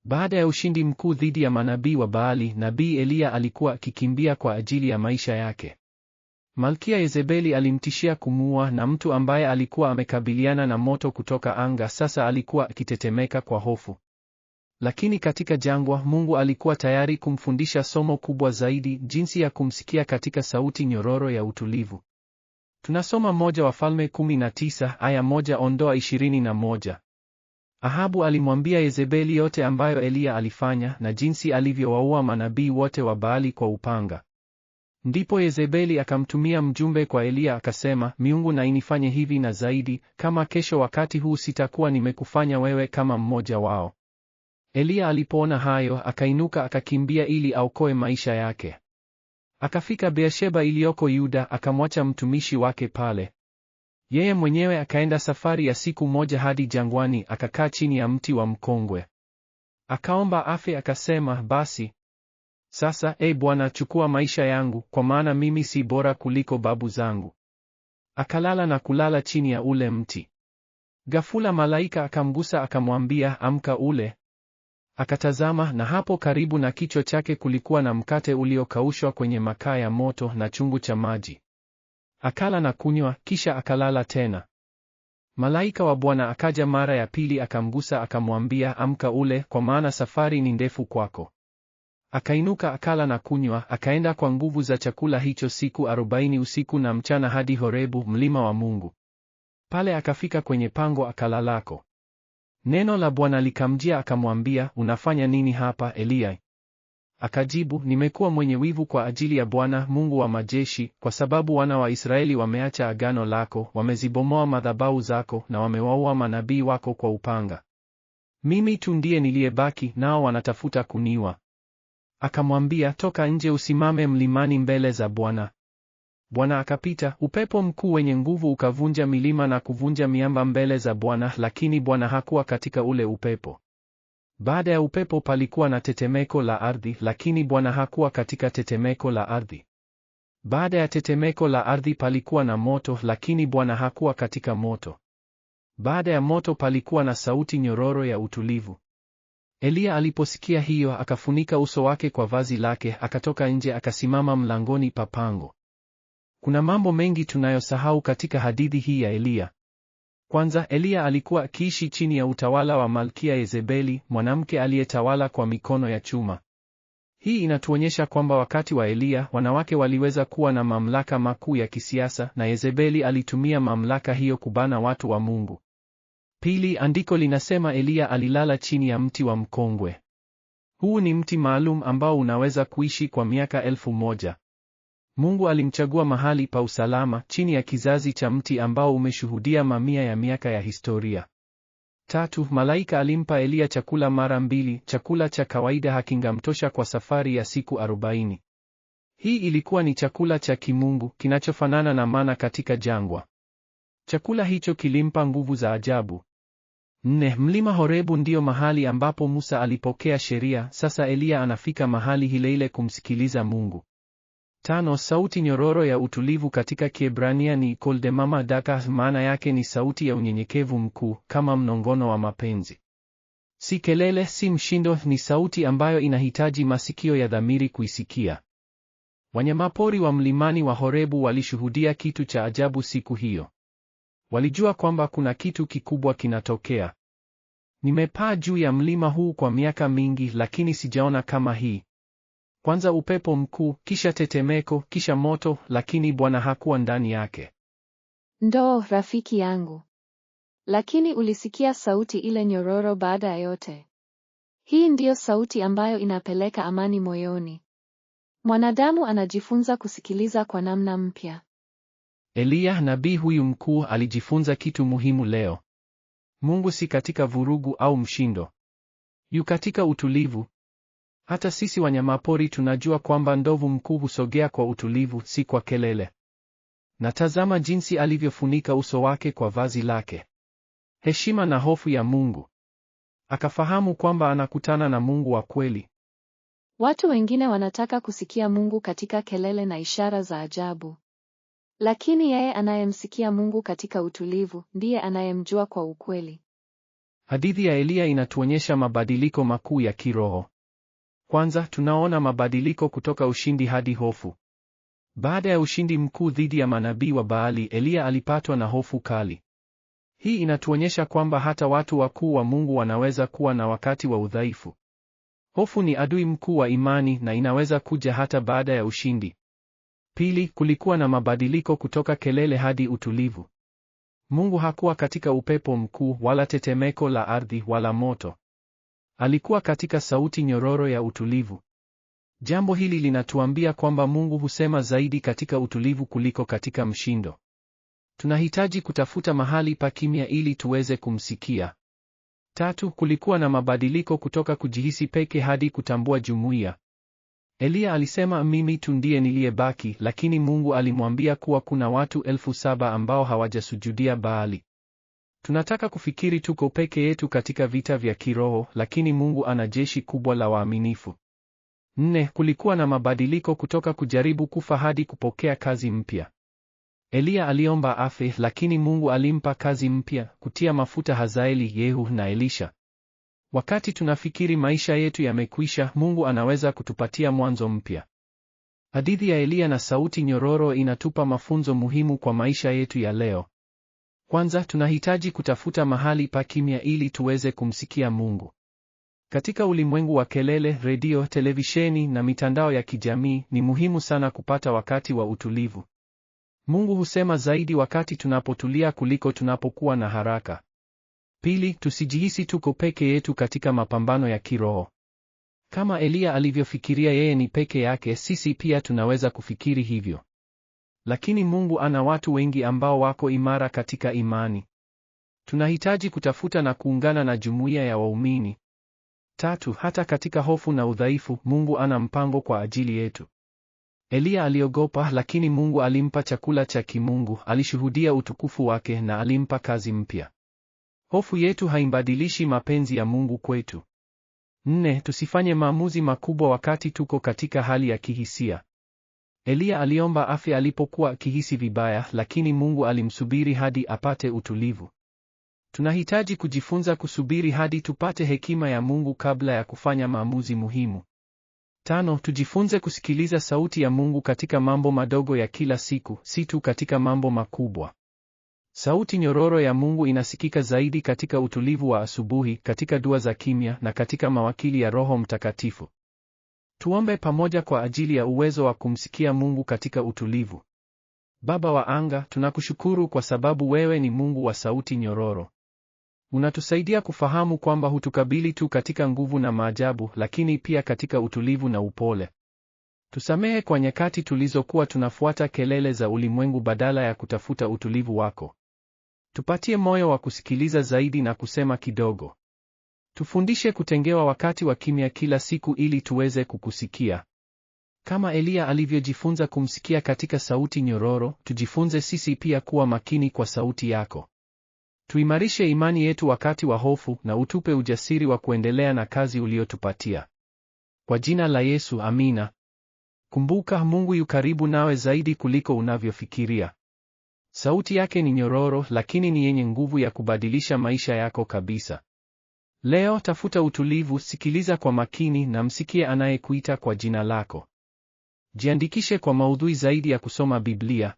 Baada ya ushindi mkuu dhidi ya manabii wa Baali, nabii Eliya alikuwa akikimbia kwa ajili ya maisha yake. Malkia Yezebeli alimtishia kumuua, na mtu ambaye alikuwa amekabiliana na moto kutoka anga sasa alikuwa akitetemeka kwa hofu. Lakini katika jangwa, Mungu alikuwa tayari kumfundisha somo kubwa zaidi, jinsi ya kumsikia katika sauti nyororo ya utulivu. Tunasoma moja Wafalme 19 aya 1-21. Ahabu alimwambia Yezebeli yote ambayo Eliya alifanya na jinsi alivyowaua manabii wote wa Baali kwa upanga. Ndipo Yezebeli akamtumia mjumbe kwa Eliya akasema, miungu na inifanye hivi na zaidi, kama kesho wakati huu sitakuwa nimekufanya wewe kama mmoja wao. Eliya alipoona hayo, akainuka akakimbia ili aokoe maisha yake. Akafika Beersheba iliyoko Yuda, akamwacha mtumishi wake pale. Yeye mwenyewe akaenda safari ya siku moja hadi jangwani, akakaa chini ya mti wa mkongwe. Akaomba afe, akasema, basi sasa, Bwana, chukua maisha yangu, kwa maana mimi si bora kuliko babu zangu. Akalala na kulala chini ya ule mti. Ghafula malaika akamgusa akamwambia, amka ule. Akatazama, na hapo karibu na kichwa chake kulikuwa na mkate uliokaushwa kwenye makaa ya moto na chungu cha maji. Akala na kunywa, kisha akalala tena. Malaika wa Bwana akaja mara ya pili akamgusa akamwambia, amka ule, kwa maana safari ni ndefu kwako. Akainuka akala na kunywa, akaenda kwa nguvu za chakula hicho siku 40 usiku na mchana hadi Horebu, mlima wa Mungu. Pale akafika kwenye pango akalalako. Neno la Bwana likamjia akamwambia, unafanya nini hapa, Eliya? Akajibu, nimekuwa mwenye wivu kwa ajili ya Bwana Mungu wa majeshi, kwa sababu wana wa Israeli wameacha agano lako, wamezibomoa madhabahu zako na wamewaua manabii wako kwa upanga. Mimi tu ndiye niliyebaki, nao wanatafuta kuniua. Akamwambia, toka nje usimame mlimani mbele za Bwana. Bwana akapita, upepo mkuu wenye nguvu ukavunja milima na kuvunja miamba mbele za Bwana, lakini Bwana hakuwa katika ule upepo. Baada ya upepo palikuwa na tetemeko la ardhi, lakini Bwana hakuwa katika tetemeko la ardhi. Baada ya tetemeko la ardhi palikuwa na moto, lakini Bwana hakuwa katika moto. Baada ya moto palikuwa na sauti nyororo ya utulivu. Eliya aliposikia hiyo akafunika uso wake kwa vazi lake, akatoka nje akasimama mlangoni pa pango. Kuna mambo mengi tunayosahau katika hadithi hii ya Eliya. Kwanza, Eliya alikuwa akiishi chini ya utawala wa Malkia Yezebeli, mwanamke aliyetawala kwa mikono ya chuma. Hii inatuonyesha kwamba wakati wa Eliya, wanawake waliweza kuwa na mamlaka makuu ya kisiasa, na Yezebeli alitumia mamlaka hiyo kubana watu wa Mungu. Pili, andiko linasema Eliya alilala chini ya mti wa mkongwe. Huu ni mti maalum ambao unaweza kuishi kwa miaka 1000. Mungu alimchagua mahali pa usalama chini ya kizazi cha mti ambao umeshuhudia mamia ya miaka ya historia. Tatu, malaika alimpa Eliya chakula mara 2, chakula cha kawaida hakingamtosha kwa safari ya siku 40. Hii ilikuwa ni chakula cha kimungu kinachofanana na mana katika jangwa. Chakula hicho kilimpa nguvu za ajabu. 4, mlima Horebu ndio mahali ambapo Musa alipokea sheria, sasa Eliya anafika mahali hileile kumsikiliza Mungu. 5, sauti nyororo ya utulivu katika Kiebrania ni kol demama daka, maana yake ni sauti ya unyenyekevu mkuu, kama mnongono wa mapenzi. Si kelele, si mshindo, ni sauti ambayo inahitaji masikio ya dhamiri kuisikia. Wanyamapori wa mlimani wa Horebu walishuhudia kitu cha ajabu siku hiyo. Walijua kwamba kuna kitu kikubwa kinatokea. Nimepaa juu ya mlima huu kwa miaka mingi, lakini sijaona kama hii. Kwanza upepo mkuu, kisha tetemeko, kisha moto, lakini Bwana hakuwa ndani yake. Ndoo, rafiki yangu. Lakini ulisikia sauti ile nyororo baada ya yote. Hii ndiyo sauti ambayo inapeleka amani moyoni. Mwanadamu anajifunza kusikiliza kwa namna mpya. Eliya, nabii huyu mkuu, alijifunza kitu muhimu leo. Mungu si katika vurugu au mshindo. Yu katika utulivu. Hata sisi wanyamapori tunajua kwamba ndovu mkuu husogea kwa utulivu, si kwa kelele. Na tazama jinsi alivyofunika uso wake kwa vazi lake. Heshima na hofu ya Mungu. Akafahamu kwamba anakutana na Mungu wa kweli. Watu wengine wanataka kusikia Mungu katika kelele na ishara za ajabu. Lakini yeye anayemsikia Mungu katika utulivu, ndiye anayemjua kwa ukweli. Hadithi ya Eliya inatuonyesha mabadiliko makuu ya kiroho. Kwanza, tunaona mabadiliko kutoka ushindi hadi hofu. Baada ya ushindi mkuu dhidi ya manabii wa Baali, Eliya alipatwa na hofu kali. Hii inatuonyesha kwamba hata watu wakuu wa Mungu wanaweza kuwa na wakati wa udhaifu. Hofu ni adui mkuu wa imani na inaweza kuja hata baada ya ushindi. Pili, kulikuwa na mabadiliko kutoka kelele hadi utulivu. Mungu hakuwa katika upepo mkuu wala tetemeko la ardhi wala moto. Alikuwa katika sauti nyororo ya utulivu. Jambo hili linatuambia kwamba Mungu husema zaidi katika utulivu kuliko katika mshindo. Tunahitaji kutafuta mahali pa kimya ili tuweze kumsikia. Tatu, kulikuwa na mabadiliko kutoka kujihisi peke hadi kutambua jumuiya. Eliya alisema mimi tu ndiye niliyebaki, lakini Mungu alimwambia kuwa kuna watu 7,000 ambao hawajasujudia Baali. Tunataka kufikiri tuko peke yetu katika vita vya kiroho, lakini Mungu ana jeshi kubwa la waaminifu. 4, kulikuwa na mabadiliko kutoka kujaribu kufa hadi kupokea kazi mpya. Eliya aliomba afe, lakini Mungu alimpa kazi mpya, kutia mafuta Hazaeli, Yehu na Elisha. Wakati tunafikiri maisha yetu yamekwisha, Mungu anaweza kutupatia mwanzo mpya. Hadithi ya Eliya na sauti nyororo inatupa mafunzo muhimu kwa maisha yetu ya leo. Kwanza, tunahitaji kutafuta mahali pa kimya ili tuweze kumsikia Mungu. Katika ulimwengu wa kelele, redio, televisheni na mitandao ya kijamii, ni muhimu sana kupata wakati wa utulivu. Mungu husema zaidi wakati tunapotulia kuliko tunapokuwa na haraka. Pili, tusijihisi tuko peke yetu katika mapambano ya kiroho. Kama Eliya alivyofikiria yeye ni peke yake, sisi pia tunaweza kufikiri hivyo. Lakini Mungu ana watu wengi ambao wako imara katika imani. Tunahitaji kutafuta na kuungana na jumuiya ya waumini. Tatu, hata katika hofu na udhaifu, Mungu ana mpango kwa ajili yetu. Eliya aliogopa, lakini Mungu alimpa chakula cha kimungu, alishuhudia utukufu wake na alimpa kazi mpya. Hofu yetu haimbadilishi mapenzi ya Mungu kwetu. 4, tusifanye maamuzi makubwa wakati tuko katika hali ya kihisia. Eliya aliomba afe alipokuwa akihisi vibaya, lakini Mungu alimsubiri hadi apate utulivu. Tunahitaji kujifunza kusubiri hadi tupate hekima ya Mungu kabla ya kufanya maamuzi muhimu. 5, tujifunze kusikiliza sauti ya Mungu katika mambo madogo ya kila siku, si tu katika mambo makubwa. Sauti nyororo ya Mungu inasikika zaidi katika utulivu wa asubuhi, katika dua za kimya na katika mawakili ya Roho Mtakatifu. Tuombe pamoja kwa ajili ya uwezo wa kumsikia Mungu katika utulivu. Baba wa anga, tunakushukuru kwa sababu wewe ni Mungu wa sauti nyororo. Unatusaidia kufahamu kwamba hutukabili tu katika nguvu na maajabu, lakini pia katika utulivu na upole. Tusamehe kwa nyakati tulizokuwa tunafuata kelele za ulimwengu badala ya kutafuta utulivu wako. Tupatie moyo wa kusikiliza zaidi na kusema kidogo. Tufundishe kutengewa wakati wa kimya kila siku ili tuweze kukusikia. Kama Eliya alivyojifunza kumsikia katika sauti nyororo, tujifunze sisi pia kuwa makini kwa sauti yako. Tuimarishe imani yetu wakati wa hofu na utupe ujasiri wa kuendelea na kazi uliyotupatia. Kwa jina la Yesu, amina. Kumbuka, Mungu yu karibu nawe zaidi kuliko unavyofikiria. Sauti yake ni nyororo, lakini ni yenye nguvu ya kubadilisha maisha yako kabisa. Leo tafuta utulivu, sikiliza kwa makini na msikie anayekuita kwa jina lako. Jiandikishe kwa maudhui zaidi ya kusoma Biblia.